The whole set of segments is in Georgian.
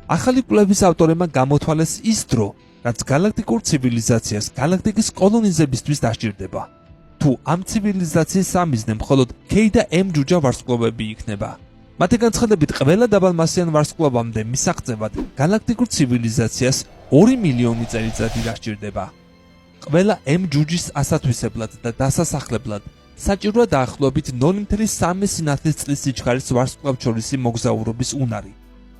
ახალი კვლევის ავტორებმა გამოთვალეს ის დრო, რაც galaktikურ ცივილიზაციას galaktikis კოლონიზებისთვის დასჭირდება. თუ ამ ცივილიზაციის სამიზნე მხოლოდ K და M ჯუჯა ვარსკვლავები იქნება. მათი განცხადებით, ყველა დაბალმასიან ვარსკვლავამდე მისაღწევად galaktikურ ცივილიზაციას 2 მილიონი წელიწადი დასჭირდება. ყველა M ჯუჯის ასათვისებლად და დასასახლებლად საჭიროა დაახლოებით 0.3 სინათლის წლის სიჩქარის ვარსკვლავთშორისი მოგზაურობის უნარი.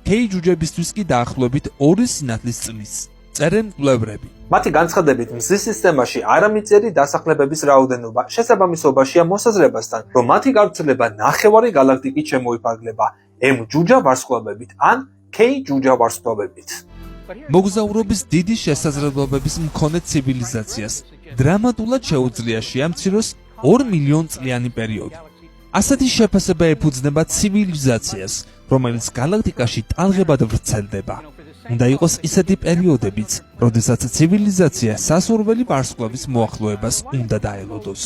K ჯუჯებისთვის კი დაახლოებით 2 სინათლის წლის. წერენ კვლევრები. მათი განცხადებით, მზის სისტემაში არამიწიერი დასახლებების რაოდენობა შესაბამისობაშია მოსაზრებასთან, რომ მათი გავრცელება ნახევარი galaktikით შემოიფარგლება M ჯუჯა ვარსკვლავებით ან K ჯუჯა ვარსკვლავებით. მოგზაურობის დიდი შესაძლებლობების მქონე ცივილიზაციას დრამატულად შეუძლია შეამციროს 2 მილიონ წლიანი პერიოდი. ასეთი შეფასება ეფუძნება ცივილიზაციას, რომელიც galaktikაში ტალღებად ვრცელდება. უნდა იყოს ისეთი პერიოდებიც, როდესაც ცივილიზაცია სასურველი ვარსკვლავის მოახლოებას უნდა დაელოდოს.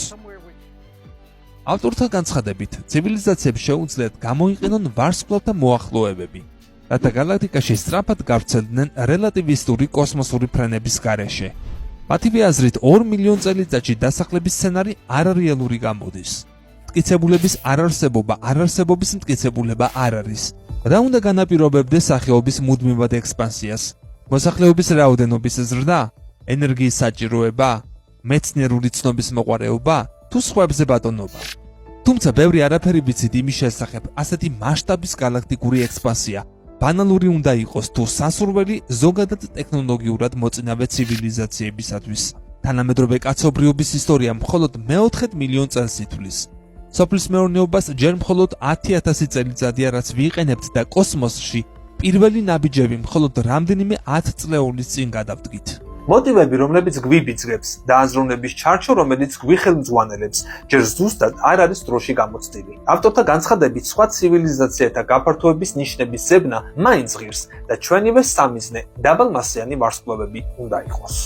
ავტორთა განცხადებით, ცივილიზაციებს შეუძლიათ გამოიყენონ ვარსკვლავთა მოახლოებები, რათა galaktikაში სწრაფად გავრცელდნენ რელატივისტური კოსმოსური ფრენების გარეშე. მათივე აზრით 2 მილიონ წელიწადში დასახლების სცენარი არარეალური გამოდის. მტკიცებულების არარსებობა არარსებობის მტკიცებულება არ არის. და უნდა განაპირობებდეს სახეობის მუდმივად ექსპანსიას, მოსახლეობის რაოდენობის ზრდა, ენერგიის საჭიროება, მეცნიერული ცნობის მოყვარეობა თუ სხვებზე ბატონობა. თუმცა ბევრი არაფერი ვიცით იმის შესახებ, ასეთი მასშტაბის galaktikური ექსპანსია ბანალური უნდა იყოს თუ სასურველი ზოგადად ტექნოლოგიურად მოწინავე ცივილიზაციებისათვის. თანამედროვე კაცობრიობის ისტორია მხოლოდ მე-4 მილიონ წელს ითვლის. სოფლის მეურნეობას ჯერ მხოლოდ 10,000 წელიწადია, რაც ვიყენებთ და კოსმოსში პირველი ნაბიჯები მხოლოდ რამდენიმე 10 წლეულის წინ გადავდგით. მოტივები, რომლებიც გვიბიძგებს და აზროვნების ჩარჩო, რომელიც გვიხელმძღვანელებს, ჯერ ზუსტად არ არის დროში გამოცდილი. ავტორთა განცხადებით, სხვა ცივილიზაციათა გაფართოების ნიშნების ზებნა მაინც ღირს და ჩვენივე სამიზნე დაბალმასიანი ვარსკვლავები უნდა იყოს.